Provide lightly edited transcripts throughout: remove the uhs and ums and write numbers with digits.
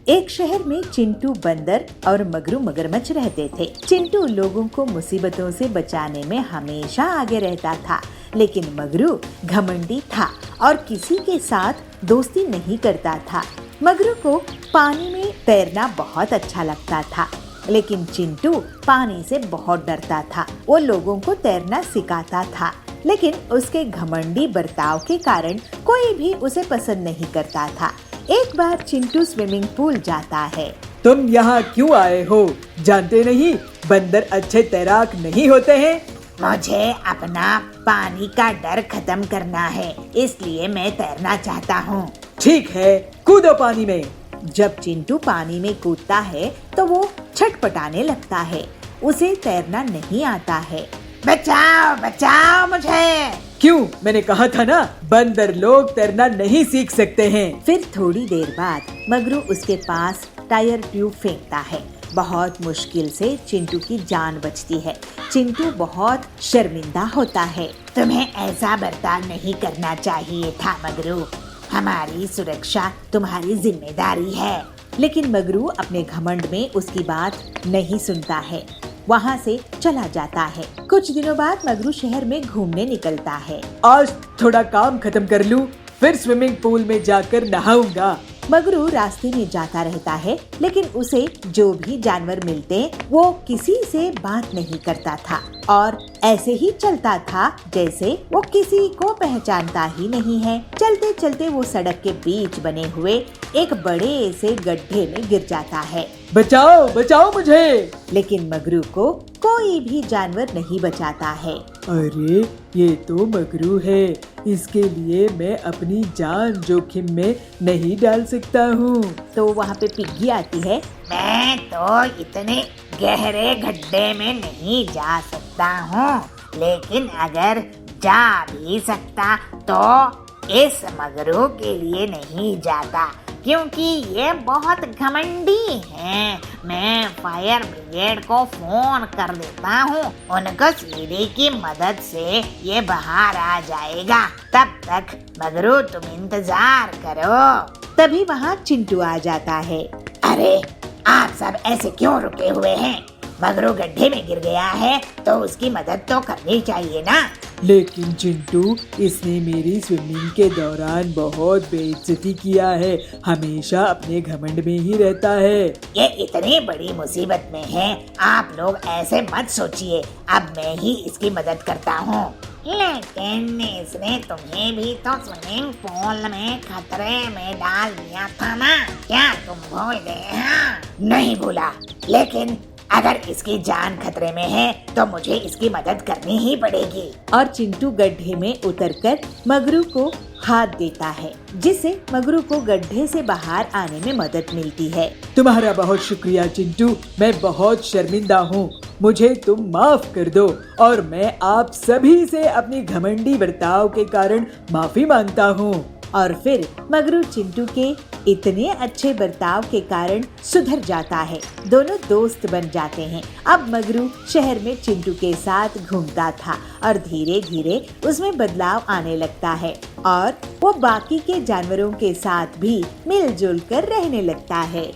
एक शहर में चिंटू बंदर और मगरू मगरमच्छ रहते थे। चिंटू लोगों को मुसीबतों से बचाने में हमेशा आगे रहता था, लेकिन मगरू घमंडी था और किसी के साथ दोस्ती नहीं करता था। मगरू को पानी में तैरना बहुत अच्छा लगता था, लेकिन चिंटू पानी से बहुत डरता था। वो लोगों को तैरना सिखाता था, लेकिन उसके घमंडी बर्ताव के कारण कोई भी उसे पसंद नहीं करता था। एक बार चिंटू स्विमिंग पूल जाता है। तुम यहाँ क्यों आए हो? जानते नहीं बंदर अच्छे तैराक नहीं होते हैं। मुझे अपना पानी का डर खत्म करना है, इसलिए मैं तैरना चाहता हूँ। ठीक है, कूदो पानी में। जब चिंटू पानी में कूदता है तो वो छटपटाने लगता है। उसे तैरना नहीं आता है। बचाओ बचाओ मुझे। क्यों? मैंने कहा था ना, बंदर लोग तैरना नहीं सीख सकते हैं। फिर थोड़ी देर बाद मगरू उसके पास टायर ट्यूब फेंकता है। बहुत मुश्किल से चिंटू की जान बचती है। चिंटू बहुत शर्मिंदा होता है। तुम्हें ऐसा बर्ताव नहीं करना चाहिए था मगरू। हमारी सुरक्षा तुम्हारी जिम्मेदारी है। लेकिन मगरू अपने घमंड में उसकी बात नहीं सुनता है, वहाँ से चला जाता है। कुछ दिनों बाद मगरू शहर में घूमने निकलता है। आज थोड़ा काम खत्म कर लूं, फिर स्विमिंग पूल में जाकर नहाऊंगा। मगरू रास्ते में जाता रहता है, लेकिन उसे जो भी जानवर मिलते वो किसी से बात नहीं करता था और ऐसे ही चलता था जैसे वो किसी को पहचानता ही नहीं है। चलते चलते वो सड़क के बीच बने हुए एक बड़े से गड्ढे में गिर जाता है। बचाओ बचाओ मुझे! लेकिन मगरू को कोई भी जानवर नहीं बचाता है। अरे ये तो मगरू है, इसके लिए मैं अपनी जान जोखिम में नहीं डाल सकता हूँ। तो वहाँ पे पिग्गी आती है। मैं तो इतने गहरे गड्ढे में नहीं जा सकता हूँ, लेकिन अगर जा भी सकता तो इस मगरू के लिए नहीं जाता, क्योंकि ये बहुत घमंडी है। मैं फायर ब्रिगेड को फोन कर देता हूँ, उनको सीढ़ी की मदद से ये बाहर आ जाएगा। तब तक मगरू तुम इंतजार करो। तभी वहाँ चिंटू आ जाता है। अरे आप सब ऐसे क्यों रुके हुए हैं? मगरू गड्ढे में गिर गया है तो उसकी मदद तो करनी चाहिए ना। लेकिन चिंटू, इसने मेरी स्विमिंग के दौरान बहुत बेइज्जती किया है। हमेशा अपने घमंड में ही रहता है। ये इतनी बड़ी मुसीबत में है, आप लोग ऐसे मत सोचिए। अब मैं ही इसकी मदद करता हूँ। लेकिन इसने तुम्हें भी तो स्विमिंग पूल में खतरे में डाल दिया था ना, क्या तुम भूल गए? हाँ, नहीं भूला, लेकिन अगर इसकी जान खतरे में है तो मुझे इसकी मदद करनी ही पड़ेगी। और चिंटू गड्ढे में उतरकर मगरू को हाथ देता है, जिससे मगरू को गड्ढे से बाहर आने में मदद मिलती है। तुम्हारा बहुत शुक्रिया चिंटू, मैं बहुत शर्मिंदा हूँ। मुझे तुम माफ कर दो और मैं आप सभी से अपनी घमंडी बर्ताव के कारण माफी मांगता हूँ। और फिर मगरू चिंटू के इतने अच्छे बर्ताव के कारण सुधर जाता है। दोनों दोस्त बन जाते हैं। अब मगरू शहर में चिंटू के साथ घूमता था और धीरे धीरे उसमें बदलाव आने लगता है और वो बाकी के जानवरों के साथ भी मिलजुल कर रहने लगता है।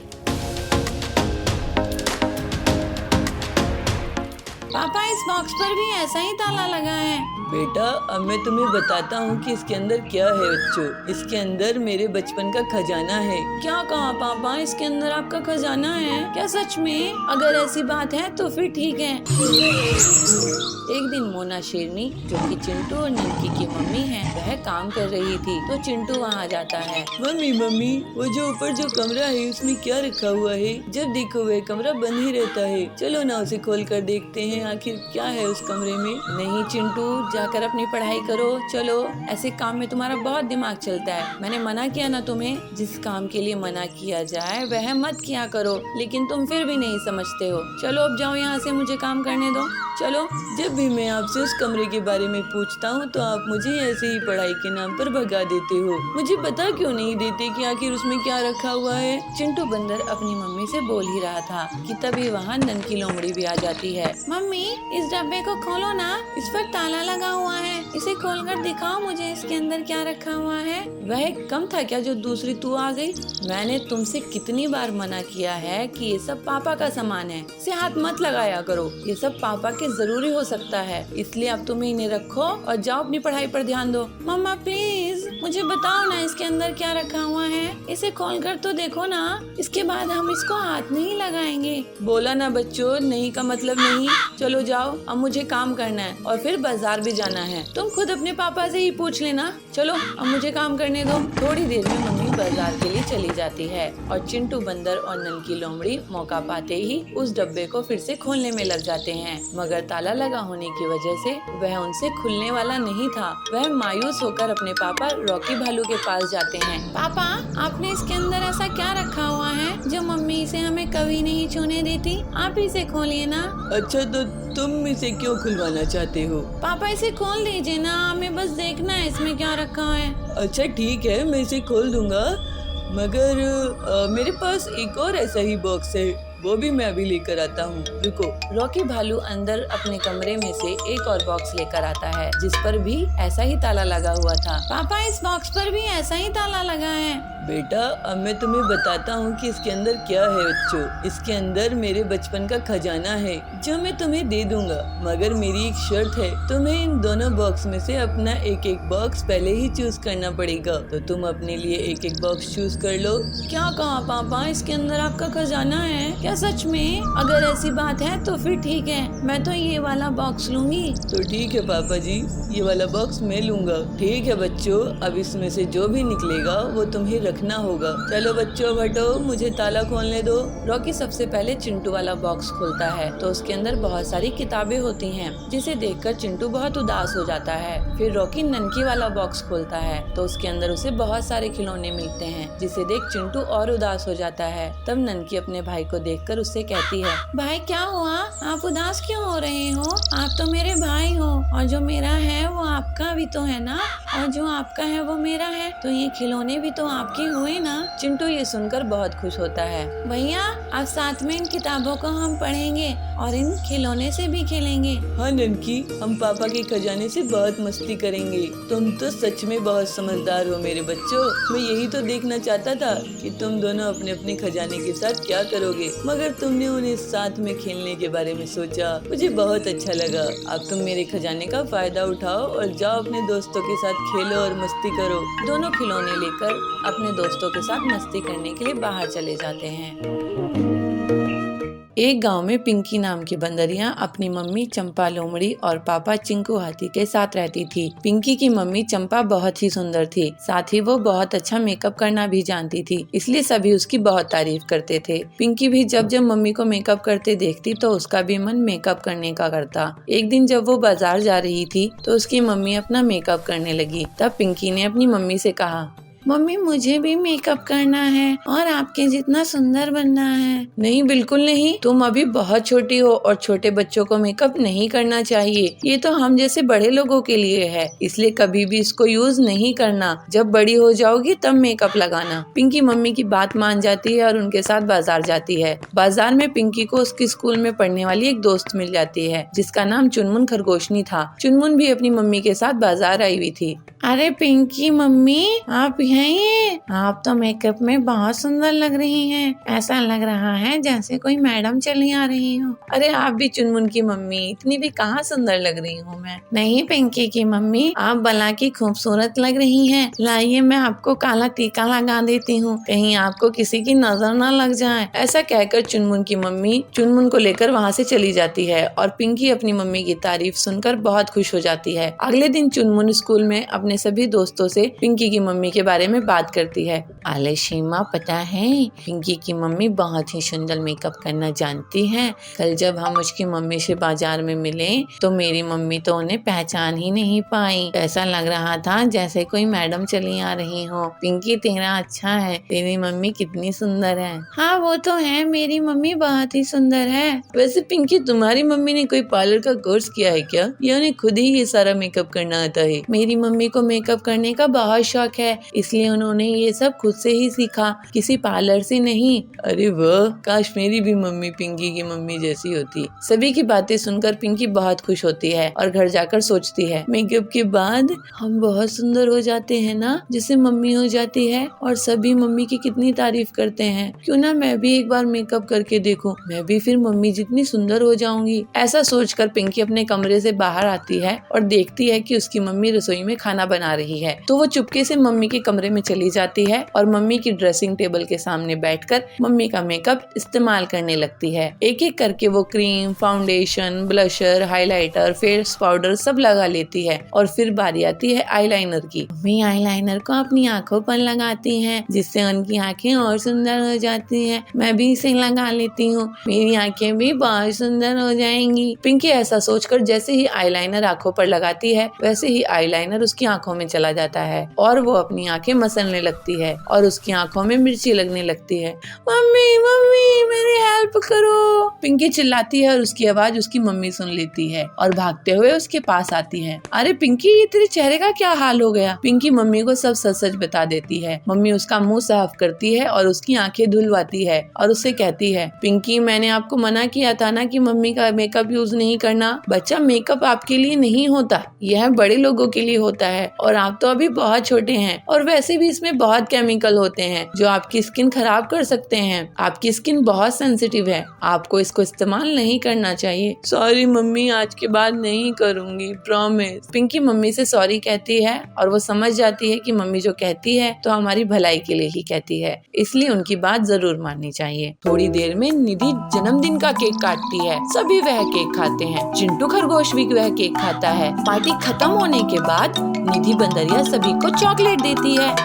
पापा, इस बॉक्स पर भी ऐसा ही ताला लगा है। बेटा, अब मैं तुम्हें बताता हूँ कि इसके अंदर क्या है बच्चों। इसके अंदर मेरे बचपन का खजाना है। क्या कहा पापा? इसके अंदर आपका खजाना है? क्या सच में? अगर ऐसी बात है तो फिर ठीक है। एक दिन मोना शेरनी, जो कि चिंटू और ननकी की मम्मी है, वह काम कर रही थी तो चिंटू वहाँ जाता है। मम्मी मम्मी, वो जो ऊपर जो कमरा है उसमें क्या रखा हुआ है? जब देखो वह कमरा बंद ही रहता है। चलो ना उसे खोल कर देखते हैं आखिर क्या है उस कमरे में। नहीं चिंटू, जाकर अपनी पढ़ाई करो। चलो, ऐसे काम में तुम्हारा बहुत दिमाग चलता है। मैंने मना किया ना तुम्हें। जिस काम के लिए मना किया जाए वह मत किया करो, लेकिन तुम फिर भी नहीं समझते हो। चलो अब जाओ यहाँ से, मुझे काम करने दो। चलो। जब भी मैं आपसे उस कमरे के बारे में पूछता हूँ तो आप मुझे ऐसे ही पढ़ाई के नाम पर भगा देते हो। मुझे बता क्यों नहीं देते कि आखिर उसमें क्या रखा हुआ है? चिंटू बंदर अपनी मम्मी से बोल ही रहा था कि तभी वहाँ ननकी लोमड़ी भी आ जाती है। मम्मी, इस डब्बे को खोलो ना, इस पर ताला लगा लगा हुआ है? इसे खोलकर दिखाओ मुझे, इसके अंदर क्या रखा हुआ है? वह कम था क्या जो दूसरी तू आ गई? मैंने तुमसे कितनी बार मना किया है कि ये सब पापा का सामान है, इसे हाथ मत लगाया करो। ये सब पापा के जरूरी हो सकता है, इसलिए अब तुम्हें इन्हें रखो और जाओ अपनी पढ़ाई पर ध्यान दो। मम्मा प्लीज मुझे बताओ ना इसके अंदर क्या रखा हुआ है? इसे खोलकर तो देखो ना, इसके बाद हम इसको हाथ नहीं लगाएंगे। बोला ना बच्चों, नहीं का मतलब नहीं। चलो जाओ, अब मुझे काम करना है और फिर बाजार भी जाना है। तुम खुद अपने पापा से ही पूछ लेना। चलो अब मुझे काम करने दो। थोड़ी देर में मम्मी बाजार के लिए चली जाती है और चिंटू बंदर और ननकी लोमड़ी मौका पाते ही उस डब्बे को फिर से खोलने में लग जाते हैं, मगर ताला लगा होने की वजह से वह उनसे खुलने वाला नहीं था। वह मायूस होकर अपने पापा रॉकी भालू के पास जाते हैं। पापा, आपने इसके अंदर ऐसा क्या रखा हुआ है जो मम्मी इसे हमें कभी नहीं छूने देती? आप इसे खोलिए ना। अच्छा, तो तुम इसे क्यों खुलवाना चाहते हो? पापा इसे खोल दीजिए ना, हमें बस देखना है इसमें क्या रखा है। अच्छा ठीक है, मैं इसे खोल दूंगा, मगर मेरे पास एक और ऐसा ही बॉक्स है, वो भी मैं अभी लेकर आता हूँ, रुको। रॉकी भालू अंदर अपने कमरे में से एक और बॉक्स लेकर आता है जिस पर भी ऐसा ही ताला लगा हुआ था। पापा, इस बॉक्स पर भी ऐसा ही ताला लगा है। बेटा, अब मैं तुम्हें बताता हूँ कि इसके अंदर क्या है बच्चों। इसके अंदर मेरे बचपन का खजाना है जो मैं तुम्हें दे दूंगा, मगर मेरी एक शर्त है, तुम्हें इन दोनों बॉक्स में से अपना एक एक बॉक्स पहले ही चूज करना पड़ेगा। तो तुम अपने लिए एक एक बॉक्स चूज कर लो। क्या कहा पापा, इसके अंदर आपका खजाना है क्या सच में? अगर ऐसी बात है तो फिर ठीक है, मैं तो ये वाला बॉक्स लूंगी। तो ठीक है पापा जी, ये वाला बॉक्स मैं लूंगा। ठीक है बच्चों, अब इसमें से जो भी निकलेगा वो तुम्हें रखना होगा। चलो बच्चों हटो, मुझे ताला खोलने दो। रॉकी सबसे पहले चिंटू वाला बॉक्स खोलता है तो उसके अंदर बहुत सारी किताबें होती हैं, जिसे देखकर चिंटू बहुत उदास हो जाता है। फिर रॉकी ननकी वाला बॉक्स खोलता है तो उसके अंदर उसे बहुत सारे खिलौने मिलते हैं, जिसे देख चिंटू और उदास हो जाता है। तब ननकी अपने भाई को देखकर उससे कहती है, भाई क्या हुआ, आप उदास क्यों हो रहे हो? आप तो मेरे भाई हो और जो मेरा है वो आपका भी तो है ना, और जो आपका है वो मेरा है, तो ये खिलौने भी तो आपके हुए ना। चिंटू ये सुनकर बहुत खुश होता है। भैया, अब साथ में इन किताबों को हम पढ़ेंगे और इन खिलौने से भी खेलेंगे। हाँ ननकी, हम पापा के खजाने से बहुत मस्ती करेंगे। तुम तो सच में बहुत समझदार हो मेरे बच्चों। मैं यही तो देखना चाहता था कि तुम दोनों अपने अपने खजाने के साथ क्या करोगे, मगर तुमने उन्हें साथ में खेलने के बारे में सोचा, मुझे बहुत अच्छा लगा। अब तुम मेरे खजाने का फायदा उठाओ और जाओ अपने दोस्तों के साथ खेलो और मस्ती करो। दोनों खिलौने लेकर अपने दोस्तों के साथ मस्ती करने के लिए बाहर चले जाते हैं। एक गांव में पिंकी नाम की बंदरिया अपनी मम्मी चंपा लोमड़ी और पापा चिंकू हाथी के साथ रहती थी। पिंकी की मम्मी चंपा बहुत ही सुंदर थी, साथ ही वो बहुत अच्छा मेकअप करना भी जानती थी, इसलिए सभी उसकी बहुत तारीफ करते थे। पिंकी भी जब जब मम्मी को मेकअप करते देखती तो उसका भी मन मेकअप करने का करता। एक दिन जब वो बाजार जा रही थी तो उसकी मम्मी अपना मेकअप करने लगी। तब पिंकी ने अपनी मम्मी से कहा, मम्मी मुझे भी मेकअप करना है और आपके जितना सुंदर बनना है। नहीं, बिल्कुल नहीं, तुम अभी बहुत छोटी हो और छोटे बच्चों को मेकअप नहीं करना चाहिए। ये तो हम जैसे बड़े लोगों के लिए है, इसलिए कभी भी इसको यूज नहीं करना। जब बड़ी हो जाओगी तब मेकअप लगाना। पिंकी मम्मी की बात मान जाती है और उनके साथ बाजार जाती है। बाजार में पिंकी को उसके स्कूल में पढ़ने वाली एक दोस्त मिल जाती है जिसका नाम चुनमुन खरगोशनी था। चुनमुन भी अपनी मम्मी के साथ बाजार आई हुई थी। अरे पिंकी मम्मी, आप हैं? आप तो मेकअप में बहुत सुंदर लग रही हैं। ऐसा लग रहा है जैसे कोई मैडम चली आ रही हो। अरे आप भी चुनमुन की मम्मी, इतनी भी कहाँ सुंदर लग रही हूँ मैं। नहीं पिंकी की मम्मी, आप भला की खूबसूरत लग रही हैं। लाइए मैं आपको काला टीका लगा देती हूँ, कहीं आपको किसी की नजर ना लग जाए। ऐसा कहकर चुनमुन की मम्मी चुनमुन को लेकर वहाँ से चली जाती है और पिंकी अपनी मम्मी की तारीफ सुनकर बहुत खुश हो जाती है। अगले दिन चुनमुन स्कूल में अपने सभी दोस्तों से पिंकी की मम्मी के बारे में बात करती है। आले शीमा, पता है पिंकी की मम्मी बहुत ही सुंदर मेकअप करना जानती है। कल जब हम उसकी मम्मी से बाजार में मिले तो मेरी मम्मी तो उन्हें पहचान ही नहीं पाई। ऐसा लग रहा था जैसे कोई मैडम चली आ रही हो। पिंकी तेरा अच्छा है, तेरी मम्मी कितनी सुंदर है। हाँ वो तो है, मेरी मम्मी बहुत ही सुंदर है। वैसे पिंकी, तुम्हारी मम्मी ने कोई पार्लर का कोर्स किया है क्या, या उन्हें खुद ही ये सारा मेकअप करना आता है? मेरी मम्मी को मेकअप करने का बहुत शौक है, इसलिए उन्होंने ये सब खुद से ही सीखा, किसी पार्लर से नहीं। अरे वाह, काश मेरी भी मम्मी पिंकी की मम्मी जैसी होती। सभी की बातें सुनकर पिंकी बहुत खुश होती है और घर जाकर सोचती है, मेकअप के बाद हम बहुत सुंदर हो जाते हैं ना, जैसे मम्मी हो जाती है और सभी मम्मी की कितनी तारीफ करते हैं। क्यों ना मैं भी एक बार मेकअप करके देखूं, मैं भी फिर मम्मी जितनी सुंदर हो जाऊंगी। ऐसा सोचकर पिंकी अपने कमरे से बाहर आती है और देखती है कि उसकी मम्मी रसोई में खाना बना रही है। तो वो चुपके से मम्मी के कमरे में चली जाती है और मम्मी की ड्रेसिंग टेबल के सामने बैठकर मम्मी का मेकअप इस्तेमाल करने लगती है। एक एक करके वो cream, foundation, blusher, highlighter, face powder सब लगा लेती है और फिर बारी आती है आईलाइनर की। मम्मी आईलाइनर को अपनी आंखों पर लगाती हैं, जिससे उनकी आंखें और सुंदर हो जाती हैं। मैं भी इसे लगा लेती हूँ, मेरी आंखें भी बहुत सुंदर हो जाएंगी। पिंकी ऐसा सोचकर जैसे ही आईलाइनर आंखों पर लगाती है वैसे ही आईलाइनर उसकी आंखों में चला जाता है और वो अपनी आंखें मसलने लगती है और उसकी आंखों में मिर्ची लगने लगती है। मम्मी मम्मी मेरी हेल्प करो। पिंकी चिल्लाती है और उसकी आवाज उसकी मम्मी सुन लेती है और भागते हुए उसके पास आती है। अरे पिंकी, ये तेरे चेहरे का क्या हाल हो गया? पिंकी मम्मी को सब सच सच बता देती है। मम्मी उसका मुंह साफ करती है और उसकी आंखें धुलवाती है और उससे कहती है, पिंकी मैंने आपको मना किया था ना कि मम्मी का मेकअप यूज नहीं करना। बच्चा, मेकअप आपके लिए नहीं होता, यह बड़े लोगों के लिए होता है और आप तो अभी बहुत छोटे हैं और वैसे भी इसमें बहुत केमिकल होते हैं जो आपकी स्किन खराब कर सकते हैं। आपकी स्किन बहुत सेंसिटिव है, आपको इसको इस्तेमाल नहीं करना चाहिए। सॉरी मम्मी, आज के बाद नहीं करूंगी, प्रॉमिस। पिंकी मम्मी से सॉरी कहती है और वो समझ जाती है कि मम्मी जो कहती है तो हमारी भलाई के लिए ही कहती है, इसलिए उनकी बात जरूर माननी चाहिए। थोड़ी देर में निधि जन्मदिन का केक काटती है। सभी वह केक खाते हैं। चिंटू खरगोश भी वह केक खाता है। पार्टी खत्म होने के बाद निधि बंदरिया सभी को चॉकलेट देती है।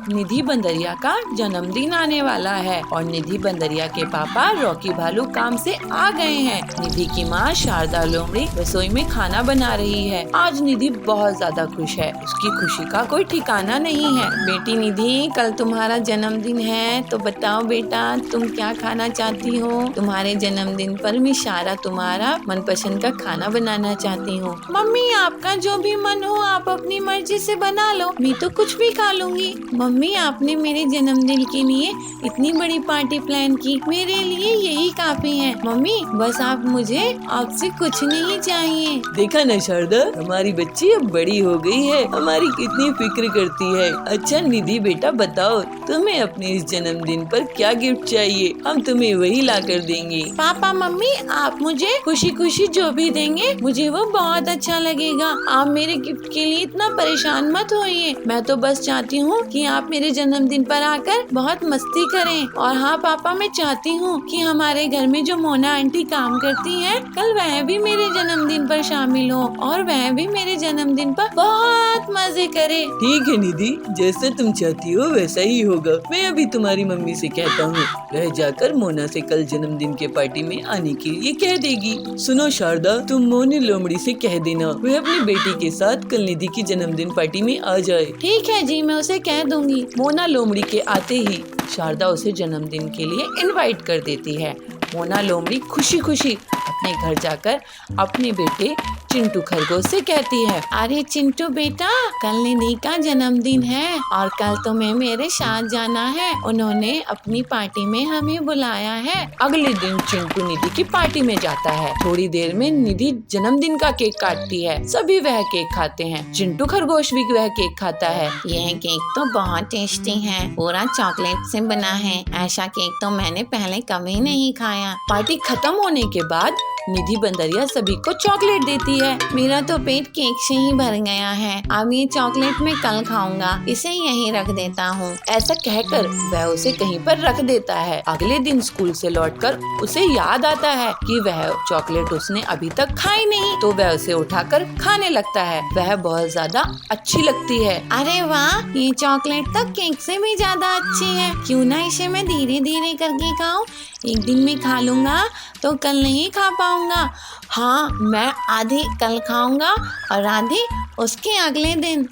निधि बंदरिया का जन्मदिन आने वाला है और निधि बंदरिया के पापा रॉकी भालू काम से आ गए हैं। निधि की माँ शारदा लोमड़ी रसोई में खाना बना रही है। आज निधि बहुत ज्यादा खुश है, उसकी खुशी का कोई ठिकाना नहीं है। बेटी निधि, कल तुम्हारा जन्मदिन है, तो बताओ बेटा तुम क्या खाना चाहती हो? तुम्हारे जन्मदिन पर मैं शारा तुम्हारा मनपसंद का खाना बनाना चाहती हूँ। मम्मी आपका जो भी मन हो आप अपनी मर्जी से बना लो, मैं तो कुछ भी खा लूंगी। मम्मी आपने मेरे जन्मदिन के लिए इतनी बड़ी पार्टी प्लान की, मेरे लिए यही काफी है। मम्मी बस आप मुझे आपसे कुछ नहीं चाहिए। देखा ना शारदा, हमारी बच्ची अब बड़ी हो गई है, हमारी कितनी फिक्र करती है। अच्छा निधि बेटा बताओ, तुम्हें अपने इस जन्मदिन पर क्या गिफ्ट चाहिए? हम तुम्हें वही ला कर देंगे। पापा मम्मी आप मुझे खुशी खुशी जो भी देंगे मुझे वो बहुत अच्छा लगेगा। आप मेरे गिफ्ट के लिए इतना परेशान मत होइए। मैं तो बस चाहती हूँ कि आप मेरे जन्मदिन पर आकर बहुत मस्ती करें। और हाँ पापा, मैं चाहती हूँ कि हमारे घर में जो मोना आंटी काम करती हैं, कल वह भी मेरे जन्मदिन पर शामिल हो और वह भी मेरे जन्मदिन पर बहुत मजे करे। ठीक है निधि, जैसा तुम चाहती हो वैसा ही होगा। मैं अभी तुम्हारी मम्मी से कहता हूँ, रह जाकर मोना से कल जन्मदिन के पार्टी में आने के लिए कह देगी। सुनो शारदा, तुम मोनी लोमड़ी से कह देना वह अपनी बेटी के साथ कल निधि की जन्मदिन पार्टी में आ जाए। ठीक है जी, मैं उसे कह दूंगी। मोना लोमड़ी के आते ही शारदा उसे जन्मदिन के लिए इनवाइट कर देती है। मोना लोमड़ी खुशी खुशी अपने घर जाकर अपने बेटे चिंटू खरगोश से कहती है, अरे चिंटू बेटा, कल निधि का जन्मदिन है और कल तुम्हें मेरे साथ जाना है। उन्होंने अपनी पार्टी में हमें बुलाया है। अगले दिन चिंटू निधि की पार्टी में जाता है। थोड़ी देर में निधि जन्मदिन का केक काटती है। सभी वह केक खाते हैं। चिंटू खरगोश भी वह केक खाता है। यह केक तो बहुत टेस्टी है, पूरा चॉकलेट से बना है। ऐसा केक तो मैंने पहले कभी नहीं खाया। पार्टी खत्म होने के बाद निधि बंदरिया सभी को चॉकलेट देती है। मेरा तो पेट केक से ही भर गया है, अब ये चॉकलेट मैं कल खाऊंगा, इसे यहीं रख देता हूँ। ऐसा कहकर वह उसे कहीं पर रख देता है। अगले दिन स्कूल से लौटकर उसे याद आता है कि वह चॉकलेट उसने अभी तक खाई नहीं, तो वह उसे उठाकर खाने लगता है। वह बहुत ज्यादा अच्छी लगती है। अरे वाह, ये चॉकलेट तो केक से भी ज्यादा अच्छी है। क्यों ना इसे मैं धीरे धीरे करके खाऊं? एक दिन में खा लूंगा तो कल नहीं खा पाऊंगा। हाँ, मैं आधी कल खाऊंगा और आधी उसके अगले दिन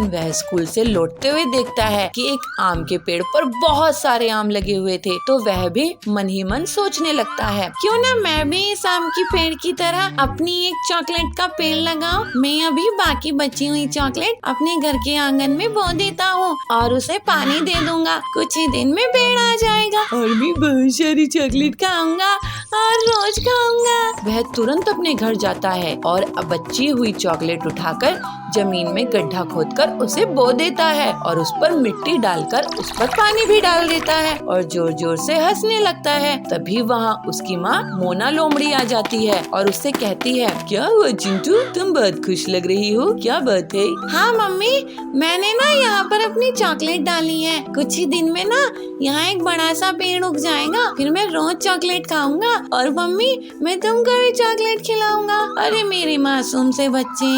वह स्कूल से लौटते हुए देखता है कि एक आम के पेड़ पर बहुत सारे आम लगे हुए थे। तो वह भी मन ही मन सोचने लगता है, क्यों ना मैं भी इस आम की पेड़ की तरह अपनी एक चॉकलेट का पेड़ लगाऊं। मैं अभी बाकी बची हुई चॉकलेट अपने घर के आंगन में बो देता हूँ और उसे पानी दे दूंगा। कुछ ही दिन में पेड़ आ जाएगा और मैं बहुत सारी चॉकलेट खाऊंगा और रोज खाऊंगा। वह तुरंत अपने घर जाता है और बची हुई चॉकलेट उठाकर जमीन में गड्ढा खोदकर उसे बो देता है और उस पर मिट्टी डालकर उस पर पानी भी डाल देता है और जोर जोर से हंसने लगता है। तभी वहाँ उसकी माँ मोना लोमड़ी आ जाती है और उससे कहती है, क्या हुआ चिंटू, तुम बहुत खुश लग रही हो, क्या बात है? हाँ मम्मी, मैंने ना यहाँ पर अपनी चॉकलेट डाली है। कुछ ही दिन में ना यहाँ एक बड़ा सा पेड़ उग जाएगा, फिर मैं रोज चॉकलेट खाऊंगा और मम्मी मैं तुमको भी चॉकलेट खिलाऊंगा। अरे मेरे मासूम से बच्चे,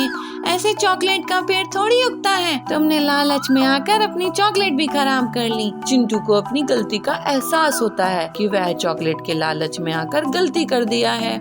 ऐसे चॉकलेट का पेड़ थोड़ी उगता है। तुमने लालच में आकर अपनी चॉकलेट भी खराब कर ली। चिंटू को अपनी गलती का एहसास होता है कि वह चॉकलेट के लालच में आकर गलती कर दिया है।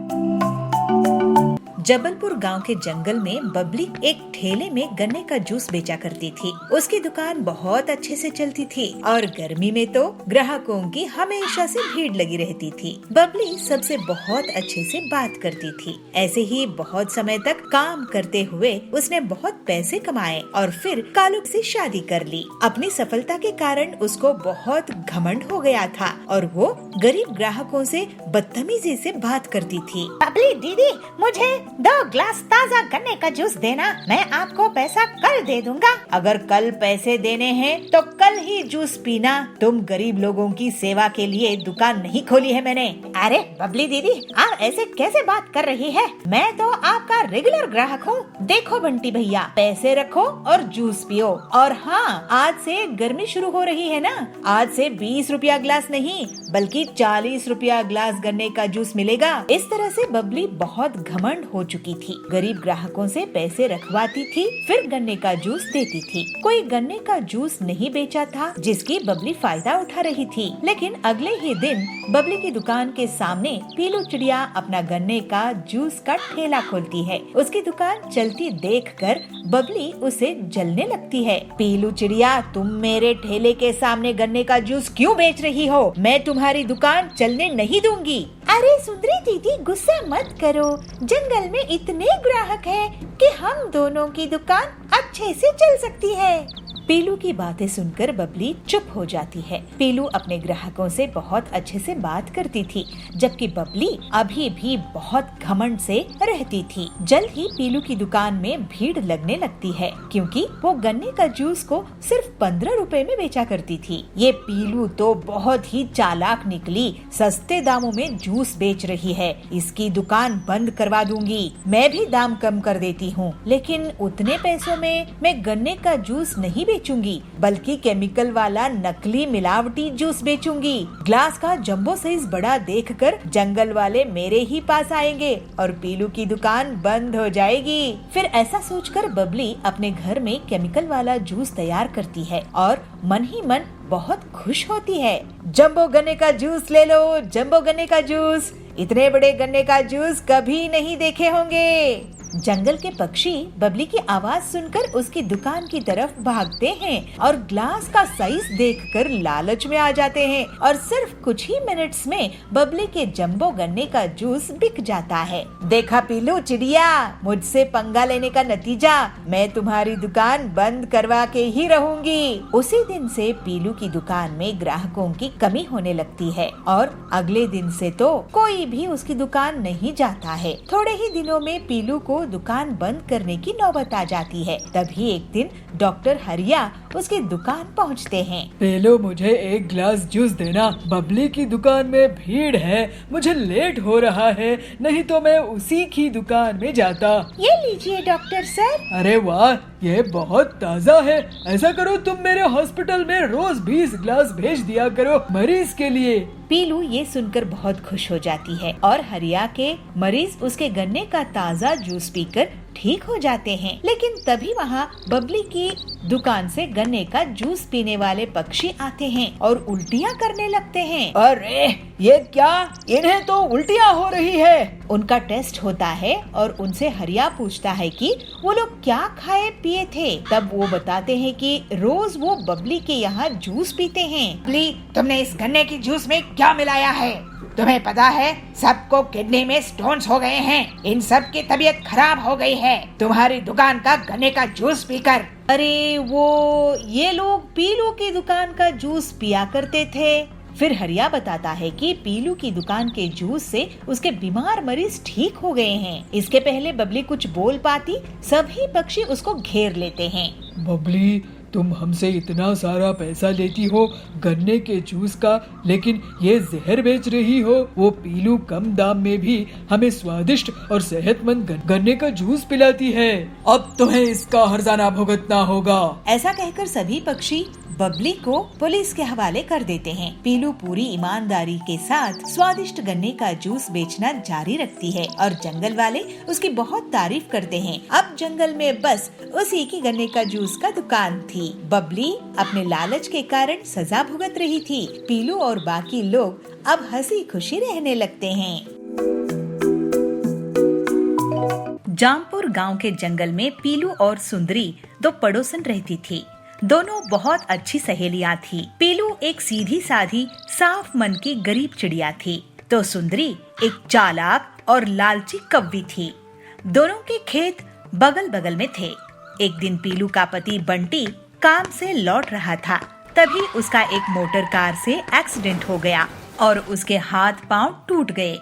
जबलपुर गांव के जंगल में बबली एक ठेले में गन्ने का जूस बेचा करती थी। उसकी दुकान बहुत अच्छे से चलती थी और गर्मी में तो ग्राहकों की हमेशा से भीड़ लगी रहती थी। बबली सबसे बहुत अच्छे से बात करती थी। ऐसे ही बहुत समय तक काम करते हुए उसने बहुत पैसे कमाए और फिर कालू से शादी कर ली। अपनी सफलता के कारण उसको बहुत घमंड हो गया था और वो गरीब ग्राहकों से बदतमीजी से बात करती थी। बबली दीदी, मुझे 2 ग्लास ताजा गन्ने का जूस देना, मैं आपको पैसा कल दे दूंगा। अगर कल पैसे देने हैं तो कल ही जूस पीना। तुम गरीब लोगों की सेवा के लिए दुकान नहीं खोली है मैंने। अरे बबली दीदी, आप ऐसे कैसे बात कर रही है? मैं तो आपका रेगुलर ग्राहक हूँ। देखो बंटी भैया, पैसे रखो और जूस पियो। और हाँ, आज से गर्मी शुरू हो रही है ना, आज से 20 रुपया ग्लास नहीं बल्कि 40 रुपया ग्लास गन्ने का जूस मिलेगा। इस तरह से बबली बहुत घमंड हो चुकी थी। गरीब ग्राहकों से पैसे रखवाती थी, फिर गन्ने का जूस देती थी। कोई गन्ने का जूस नहीं बेचा था जिसकी बबली फायदा उठा रही थी। लेकिन अगले ही दिन बबली की दुकान के सामने पीलू चिड़िया अपना गन्ने का जूस का ठेला खोलती है। उसकी दुकान चलती देखकर बबली उसे जलने लगती है। पीलू चिड़िया, तुम मेरे ठेले के सामने गन्ने का जूस क्यों बेच रही हो? मैं तुम्हारी दुकान चलने नहीं दूंगी। अरे सुंदरी दीदी, गुस्सा मत करो। जंगल में इतने ग्राहक हैं कि हम दोनों की दुकान अच्छे से चल सकती है। पीलू की बातें सुनकर बबली चुप हो जाती है। पीलू अपने ग्राहकों से बहुत अच्छे से बात करती थी, जबकि बबली अभी भी बहुत घमंड से रहती थी। जल्द ही पीलू की दुकान में भीड़ लगने लगती है, क्योंकि वो गन्ने का जूस को सिर्फ 15 रुपए में बेचा करती थी। ये पीलू तो बहुत ही चालाक निकली, सस्ते दामों में जूस बेच रही है। इसकी दुकान बंद करवा दूंगी। मैं भी दाम कम कर देती हूँ, लेकिन उतने पैसों में मैं गन्ने का जूस नहीं बेचूंगी, बल्कि केमिकल वाला नकली मिलावटी जूस बेचूंगी। ग्लास का जंबो साइज बड़ा देखकर जंगल वाले मेरे ही पास आएंगे और पीलू की दुकान बंद हो जाएगी। फिर ऐसा सोचकर बबली अपने घर में केमिकल वाला जूस तैयार करती है और मन ही मन बहुत खुश होती है। जंबो गन्ने का जूस ले लो, जंबो गन्ने का जूस। इतने बड़े गन्ने का जूस कभी नहीं देखे होंगे। जंगल के पक्षी बबली की आवाज सुनकर उसकी दुकान की तरफ भागते हैं और ग्लास का साइज देखकर लालच में आ जाते हैं और सिर्फ कुछ ही मिनट्स में बबली के जंबो गन्ने का जूस बिक जाता है। देखा पीलू चिड़िया, मुझसे पंगा लेने का नतीजा, मैं तुम्हारी दुकान बंद करवा के ही रहूंगी। उसी दिन से पीलू की दुकान में ग्राहकों की कमी होने लगती है और अगले दिन से तो कोई भी उसकी दुकान नहीं जाता है। थोड़े ही दिनों में पीलू को दुकान बंद करने की नौबत आ जाती है। तभी एक दिन डॉक्टर हरिया उसकी दुकान पहुंचते हैं। पीलू, मुझे एक ग्लास जूस देना, बबली की दुकान में भीड़ है, मुझे लेट हो रहा है, नहीं तो मैं उसी की दुकान में जाता। ये लीजिए डॉक्टर सर। अरे वाह, ये बहुत ताज़ा है। ऐसा करो, तुम मेरे हॉस्पिटल में रोज 20 ग्लास भेज दिया करो मरीज के लिए। पीलू ये सुनकर बहुत खुश हो जाती है और हरिया के मरीज उसके गन्ने का ताज़ा जूस पीकर ठीक हो जाते हैं। लेकिन तभी वहाँ बबली की दुकान से गन्ने का जूस पीने वाले पक्षी आते हैं और उल्टियाँ करने लगते हैं। अरे ये क्या, इन्हें तो उल्टियाँ हो रही है। उनका टेस्ट होता है और उनसे हरिया पूछता है कि वो लोग क्या खाए पिए थे। तब वो बताते हैं कि रोज वो बबली के यहाँ जूस पीते हैं। बबली, तुमने इस गन्ने की जूस में क्या मिलाया है? तुम्हें पता है सबको किडनी में स्टोन्स हो गए हैं। इन सब की तबीयत खराब हो गई है तुम्हारी दुकान का गन्ने का जूस पीकर। अरे वो ये लोग पीलू की दुकान का जूस पिया करते थे। फिर हरिया बताता है कि पीलू की दुकान के जूस से उसके बीमार मरीज ठीक हो गए हैं। इसके पहले बबली कुछ बोल पाती, सभी पक्षी उसको घेर लेते हैं। बबली, तुम हमसे इतना सारा पैसा लेती हो गन्ने के जूस का, लेकिन ये जहर बेच रही हो। वो पीलू कम दाम में भी हमें स्वादिष्ट और सेहतमंद गन्ने का जूस पिलाती है। अब तुम्हें इसका हर्जाना भुगतना होगा। ऐसा कहकर सभी पक्षी बबली को पुलिस के हवाले कर देते हैं। पीलू पूरी ईमानदारी के साथ स्वादिष्ट गन्ने का जूस बेचना जारी रखती है और जंगल वाले उसकी बहुत तारीफ करते हैं। अब जंगल में बस उसी की गन्ने का जूस का दुकान थी। बबली अपने लालच के कारण सजा भुगत रही थी। पीलू और बाकी लोग अब हंसी खुशी रहने लगते हैं। जामपुर गांव के जंगल में पीलू और सुंदरी दो पड़ोसन रहती थी। दोनों बहुत अच्छी सहेलियां थी। पीलू एक सीधी साधी साफ मन की गरीब चिड़िया थी, तो सुंदरी एक चालाक और लालची कव्वी थी। दोनों के खेत बगल बगल में थे। एक दिन पीलू का पति बंटी काम से लौट रहा था, तभी उसका एक मोटर कार से एक्सीडेंट हो गया और उसके हाथ पांव टूट गए।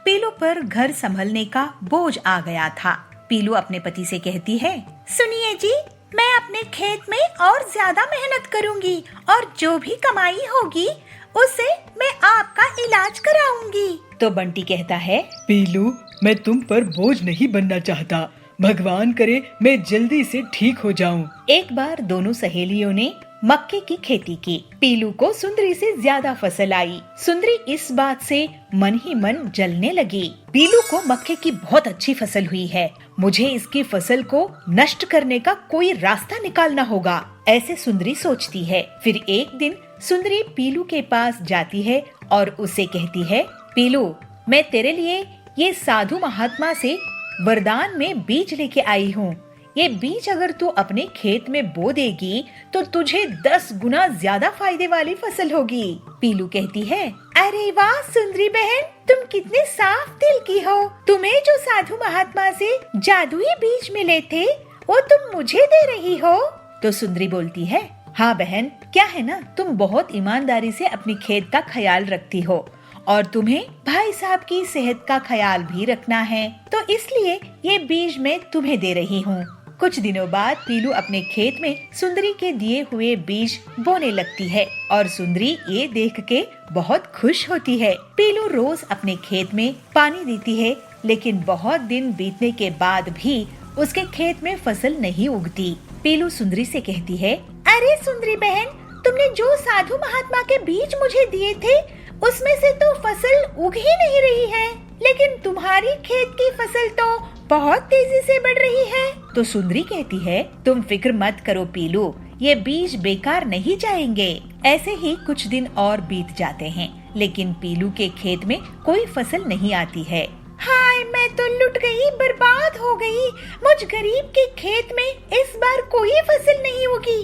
पीलू पर घर संभलने का बोझ आ गया था। पीलू अपने पति से कहती है, सुनिए जी, मैं अपने खेत में और ज्यादा मेहनत करूंगी और जो भी कमाई होगी उससे मैं आपका इलाज कराऊंगी। तो बंटी कहता है, पीलू, मैं तुम पर बोझ नहीं बनना चाहता। भगवान करे मैं जल्दी से ठीक हो जाऊं। एक बार दोनों सहेलियों ने मक्के की खेती की। पीलू को सुंदरी से ज्यादा फसल आई। सुंदरी इस बात से मन ही मन जलने लगी। पीलू को मक्के की बहुत अच्छी फसल हुई है, मुझे इसकी फसल को नष्ट करने का कोई रास्ता निकालना होगा, ऐसे सुंदरी सोचती है। फिर एक दिन सुंदरी पीलू के पास जाती है और उसे कहती है, पीलू, मैं तेरे लिए ये साधु महात्मा से वरदान में बीज लेके आई हूँ। ये बीज अगर तू अपने खेत में बो देगी तो तुझे 10 गुना ज्यादा फायदे वाली फसल होगी। पीलू कहती है, अरे वाह सुंदरी बहन, तुम कितने साफ दिल की हो। तुम्हें जो साधु महात्मा से जादुई बीज मिले थे वो तुम मुझे दे रही हो। तो सुंदरी बोलती है, हाँ बहन, क्या है ना, तुम बहुत ईमानदारी से अपनी खेत का ख्याल रखती हो और तुम्हें भाई साहब की सेहत का ख्याल भी रखना है, तो इसलिए ये बीज मैं तुम्हें दे रही हूँ। कुछ दिनों बाद पीलू अपने खेत में सुंदरी के दिए हुए बीज बोने लगती है और सुंदरी ये देख के बहुत खुश होती है। पीलू रोज अपने खेत में पानी देती है, लेकिन बहुत दिन बीतने के बाद भी उसके खेत में फसल नहीं उगती। पीलू सुंदरी से कहती है, अरे सुंदरी बहन, तुमने जो साधु महात्मा के बीज मुझे दिए थे उसमें से तो फसल उग ही नहीं रही है, लेकिन तुम्हारी खेत की फसल तो बहुत तेजी से बढ़ रही है। तो सुंदरी कहती है, तुम फिक्र मत करो पीलू, ये बीज बेकार नहीं जाएंगे। ऐसे ही कुछ दिन और बीत जाते हैं, लेकिन पीलू के खेत में कोई फसल नहीं आती है। हाय, मैं तो लुट गई, बर्बाद हो गई। मुझ गरीब के खेत में इस बार कोई फसल नहीं होगी।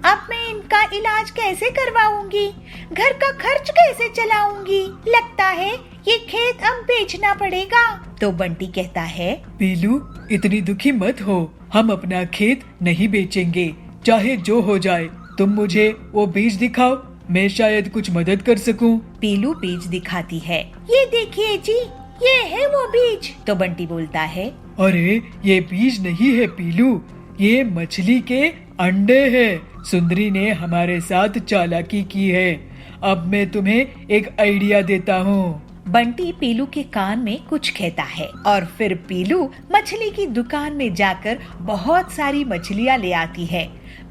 अब मैं इनका इलाज कैसे करवाऊंगी, घर का खर्च कैसे चलाऊंगी? लगता है ये खेत अब बेचना पड़ेगा। तो बंटी कहता है, पीलू, इतनी दुखी मत हो, हम अपना खेत नहीं बेचेंगे, चाहे जो हो जाए। तुम मुझे वो बीज दिखाओ, मैं शायद कुछ मदद कर सकूं। पीलू बीज दिखाती है। ये देखिए जी, ये है वो बीज। तो बंटी बोलता है, अरे ये बीज नहीं है पीलू, ये मछली के अंडे हैं। सुंदरी ने हमारे साथ चालाकी की है। अब मैं तुम्हें एक आइडिया देता हूँ। बंटी पीलू के कान में कुछ कहता है और फिर पीलू मछली की दुकान में जाकर बहुत सारी मछलियाँ ले आती है।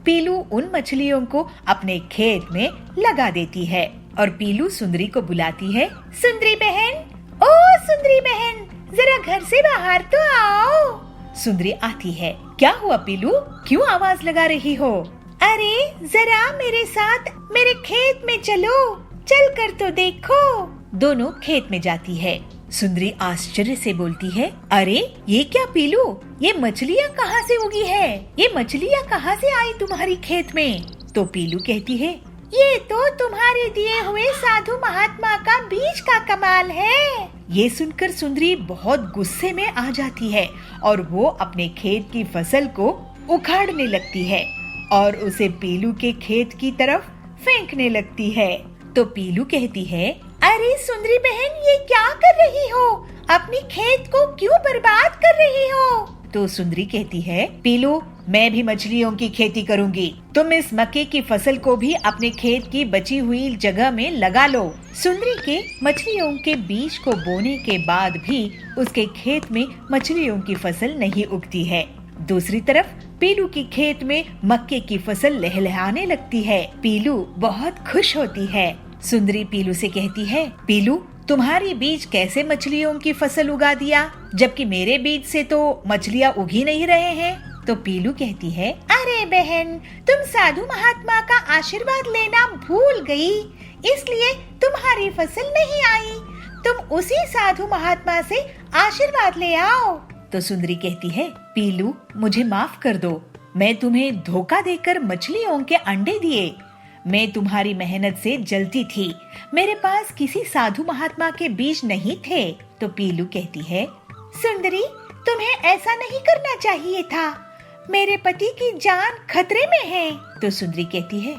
पीलू उन मछलियों को अपने खेत में लगा देती है और पीलू सुंदरी को बुलाती है, सुंदरी बहन, ओ सुंदरी बहन, जरा घर से बाहर तो आओ। सुंदरी आती है। क्या हुआ पीलू, क्यों आवाज लगा रही हो? अरे जरा मेरे साथ मेरे खेत में चलो, चल कर तो देखो। दोनों खेत में जाती है। सुंदरी आश्चर्य से बोलती है, अरे ये क्या पीलू, ये मछलियाँ कहाँ से उगी है? ये मछलियाँ कहाँ से आई तुम्हारी खेत में? तो पीलू कहती है, ये तो तुम्हारे दिए हुए साधु महात्मा का बीज का कमाल है। ये सुनकर सुंदरी बहुत गुस्से में आ जाती है और वो अपने खेत की फसल को उखाड़ने लगती है और उसे पीलू के खेत की तरफ फेंकने लगती है। तो पीलू कहती है, अरे सुंदरी बहन, ये क्या कर रही हो? अपनी खेत को क्यों बर्बाद कर रही हो? तो सुंदरी कहती है, पीलू मैं भी मछलियों की खेती करूंगी, तुम इस मक्के की फसल को भी अपने खेत की बची हुई जगह में लगा लो। सुंदरी के मछलियों के बीज को बोने के बाद भी उसके खेत में मछलियों की फसल नहीं उगती है। दूसरी तरफ पीलू की खेत में मक्के की फसल लहलहाने लगती है। पीलू बहुत खुश होती है। सुंदरी पीलू से कहती है, पीलू तुम्हारी बीज कैसे मछलियों की फसल उगा दिया, जबकि मेरे बीज से तो मछलियाँ उग ही नहीं रहे हैं? तो पीलू कहती है, अरे बहन, तुम साधु महात्मा का आशीर्वाद लेना भूल गई, इसलिए तुम्हारी फसल नहीं आई। तुम उसी साधु महात्मा से आशीर्वाद ले आओ। तो सुंदरी कहती है, पीलू मुझे माफ कर दो, मैं तुम्हें धोखा देकर मछलियों के अंडे दिए। मैं तुम्हारी मेहनत से जलती थी, मेरे पास किसी साधु महात्मा के बीज नहीं थे। तो पीलू कहती है, सुंदरी तुम्हें ऐसा नहीं करना चाहिए था, मेरे पति की जान खतरे में है। तो सुंदरी कहती है,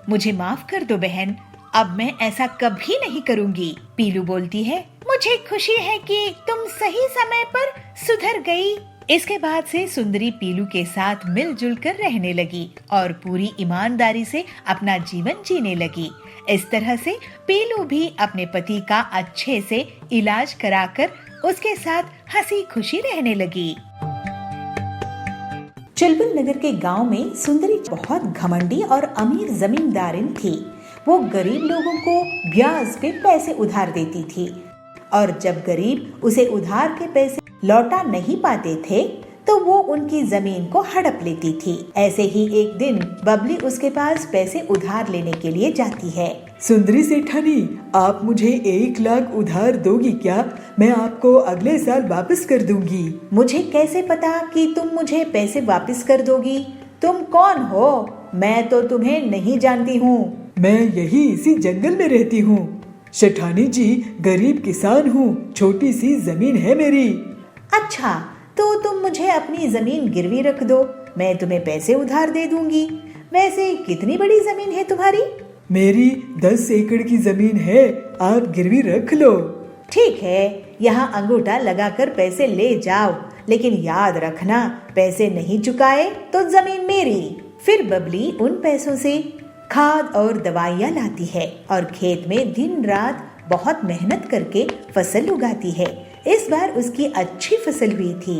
मुझे माफ कर दो बहन, अब मैं ऐसा कभी नहीं करूंगी। पीलू बोलती है, मुझे खुशी है कि तुम सही समय पर सुधर गई। इसके बाद से सुंदरी पीलू के साथ मिलजुल कर रहने लगी और पूरी ईमानदारी से अपना जीवन जीने लगी। इस तरह से पीलू भी अपने पति का अच्छे से इलाज कराकर उसके साथ हंसी खुशी रहने लगी। चुलबुल नगर के गांव में सुंदरी बहुत घमंडी और अमीर जमींदारिन थी। वो गरीब लोगों को ब्याज पे पैसे उधार देती थी और जब गरीब उसे उधार के पैसे लौटा नहीं पाते थे तो वो उनकी जमीन को हड़प लेती थी। ऐसे ही एक दिन बबली उसके पास पैसे उधार लेने के लिए जाती है। सुंदरी सेठानी, आप मुझे 1 लाख उधार दोगी क्या? मैं आपको अगले साल वापस कर दूंगी। मुझे कैसे पता कि तुम मुझे पैसे वापस कर दोगी? तुम कौन हो? मैं तो तुम्हें नहीं जानती हूँ। मैं यही इसी जंगल में रहती हूँ। सेठानी जी, गरीब किसान हूँ, छोटी सी जमीन है मेरी। अच्छा, तो तुम मुझे अपनी जमीन गिरवी रख दो, मैं तुम्हें पैसे उधार दे दूंगी। वैसे कितनी बड़ी जमीन है तुम्हारी? मेरी 10 एकड़ की जमीन है, आप गिरवी रख लो। ठीक है, यहाँ अंगूठा लगाकर पैसे ले जाओ, लेकिन याद रखना पैसे नहीं चुकाए तो जमीन मेरी। फिर बबली उन पैसों से खाद और दवाइयाँ लाती है और खेत में दिन रात बहुत मेहनत करके फसल उगाती है। इस बार उसकी अच्छी फसल हुई थी।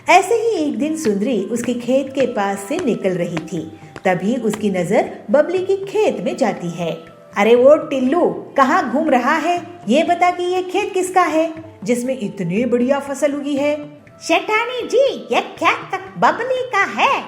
ऐसे ही एक दिन सुंदरी उसके खेत के पास से निकल रही थी, तभी उसकी नजर बबली की खेत में जाती है। अरे वो टिल्लू, कहाँ घूम रहा है? ये बता कि ये खेत किसका है जिसमें इतनी बढ़िया फसल उगी है? सेठानी जी, ये खेत बबली का है।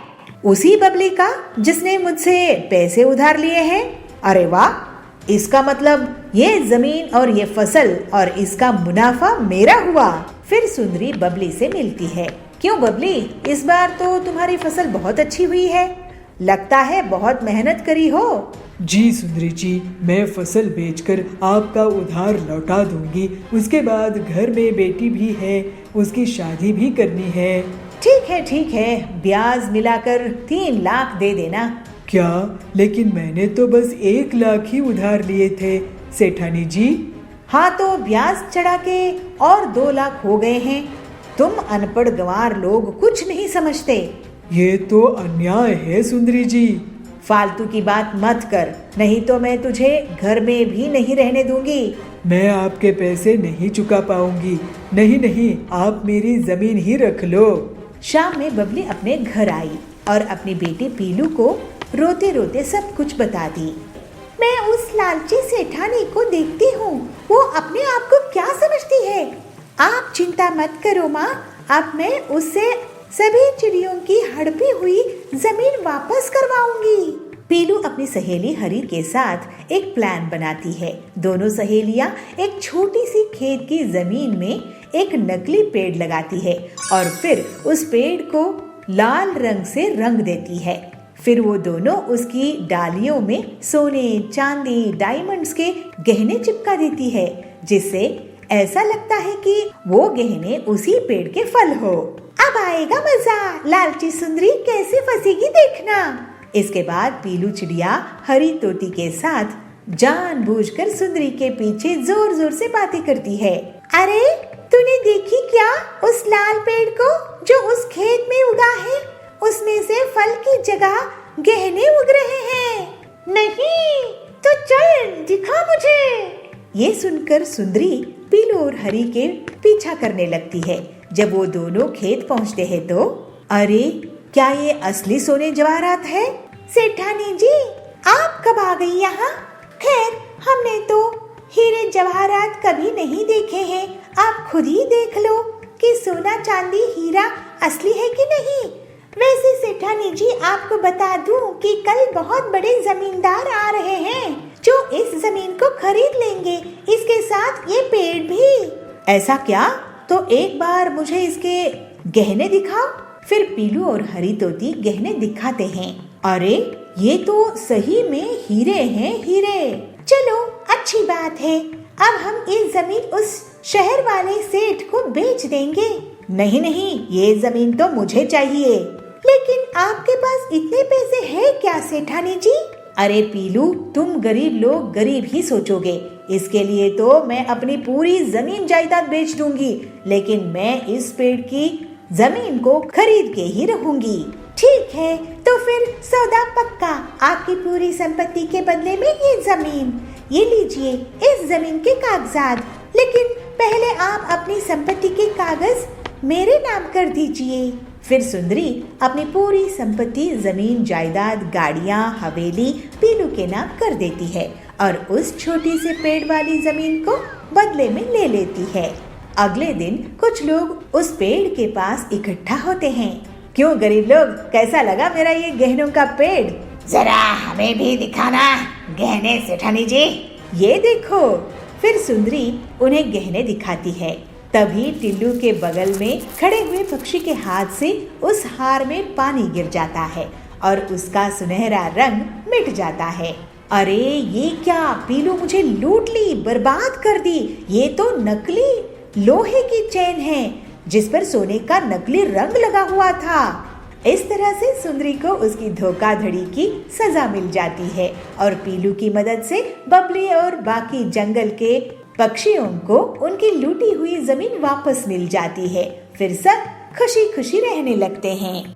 उसी बबली का जिसने मुझसे पैसे उधार लिए हैं? अरे वाह, इसका मतलब ये जमीन और ये फसल और इसका मुनाफा मेरा हुआ। फिर सुंदरी बबली से मिलती है। क्यों बबली, इस बार तो तुम्हारी फसल बहुत अच्छी हुई है, लगता है बहुत मेहनत करी हो। जी सुंदरी जी, मैं फसल बेचकर आपका उधार लौटा दूंगी। उसके बाद घर में बेटी भी है, उसकी शादी भी करनी है। ठीक है, ब्याज मिलाकर 3 लाख दे देना। क्या? लेकिन मैंने तो बस 1 लाख ही उधार लिए थे सेठानी जी। हाँ, तो ब्याज चढ़ा के और 2 लाख हो गए हैं। तुम अनपढ़ गंवार लोग कुछ नहीं समझते। ये तो अन्याय है सुंदरी जी। फालतू की बात मत कर, नहीं तो मैं तुझे घर में भी नहीं रहने दूंगी। मैं आपके पैसे नहीं चुका पाऊंगी। नहीं, आप मेरी जमीन ही रख लो। शाम में बबली अपने घर आई और अपनी बेटी पीलू को रोते रोते सब कुछ बता दी। मैं उस लालची सेठानी को देखती हूँ, वो अपने आप को क्या समझती है। आप चिंता मत करो माँ, अब मैं उससे सभी चिड़ियों की हड़पी हुई जमीन वापस करवाऊंगी। पीलू अपनी सहेली हरी के साथ एक प्लान बनाती है। दोनों सहेलियां एक छोटी सी खेत की जमीन में एक नकली पेड़ लगाती है और फिर उस पेड़ को लाल रंग से रंग देती है। फिर वो दोनों उसकी डालियों में सोने, चांदी, डायमंड्स के गहने चिपका देती है, जिससे ऐसा लगता है कि वो गहने उसी पेड़ के फल हो। अब आएगा मजा, लालची सुंदरी कैसे फंसेगी देखना। इसके बाद पीलू चिड़िया हरी तोती के साथ जानबूझकर सुंदरी के पीछे जोर जोर से बातें करती है। अरे तूने देखी क्या उस लाल पेड़ को जो उस खेत में उगा है? उसमें से फल की जगह गहने उग रहे हैं। नहीं तो चल दिखा मुझे। ये सुनकर सुंदरी पीलू और हरी के पीछा करने लगती है। जब वो दोनों खेत पहुंचते हैं तो अरे क्या ये असली सोने जवाहरात है? सेठानी जी, आप कब आ गई यहाँ? खैर हमने तो हीरे जवाहरात कभी नहीं देखे हैं। आप खुद ही देख लो कि सोना चांदी हीरा असली है कि नहीं। वैसे सेठानी जी आपको बता दूं कि कल बहुत बड़े जमींदार आ रहे हैं जो इस जमीन को खरीद लेंगे, इसके साथ ये पेड़ भी। ऐसा क्या? तो एक बार मुझे इसके गहने दिखाओ। फिर पीलू और हरी तोती गहने दिखाते हैं। अरे ये तो सही में हीरे हैं, हीरे। चलो अच्छी बात है, अब हम ये जमीन उस शहर वाले सेठ को बेच देंगे। नहीं नहीं, ये जमीन तो मुझे चाहिए। लेकिन आपके पास इतने पैसे हैं क्या सेठानी जी? अरे पीलू, तुम गरीब लोग गरीब ही सोचोगे। इसके लिए तो मैं अपनी पूरी जमीन जायदाद बेच दूंगी, लेकिन मैं इस पेड़ की जमीन को खरीद के ही रहूंगी। ठीक है, तो फिर सौदा पक्का। आपकी पूरी संपत्ति के बदले में ये जमीन। ये लीजिए इस जमीन के कागजात। लेकिन पहले आप अपनी संपत्ति के कागज मेरे नाम कर दीजिए। फिर सुंदरी अपनी पूरी संपत्ति, जमीन, जायदाद, गाड़ियाँ, हवेली पीलू के नाम कर देती है और उस छोटी से पेड़ वाली जमीन को बदले में ले लेती है। अगले दिन कुछ लोग उस पेड़ के पास इकट्ठा होते हैं। क्यों गरीब लोग, कैसा लगा मेरा ये गहनों का पेड़? जरा हमें भी दिखाना गहने सेठानी जी। ये देखो। फिर सुंदरी उन्हें गहने दिखाती है। तभी टिल्लू के बगल में खड़े हुए पक्षी के हाथ से उस हार में पानी गिर जाता है और उसका सुनहरा रंग मिट जाता है। अरे ये क्या, पीलू मुझे लूट ली, बर्बाद कर दी। ये तो नकली लोहे की चेन है जिस पर सोने का नकली रंग लगा हुआ था। इस तरह से सुंदरी को उसकी धोखाधड़ी की सजा मिल जाती है और पीलू की मदद से बबली और बाकी जंगल के पक्षियों को उनकी लूटी हुई जमीन वापस मिल जाती है। फिर सब खुशी खुशी रहने लगते हैं।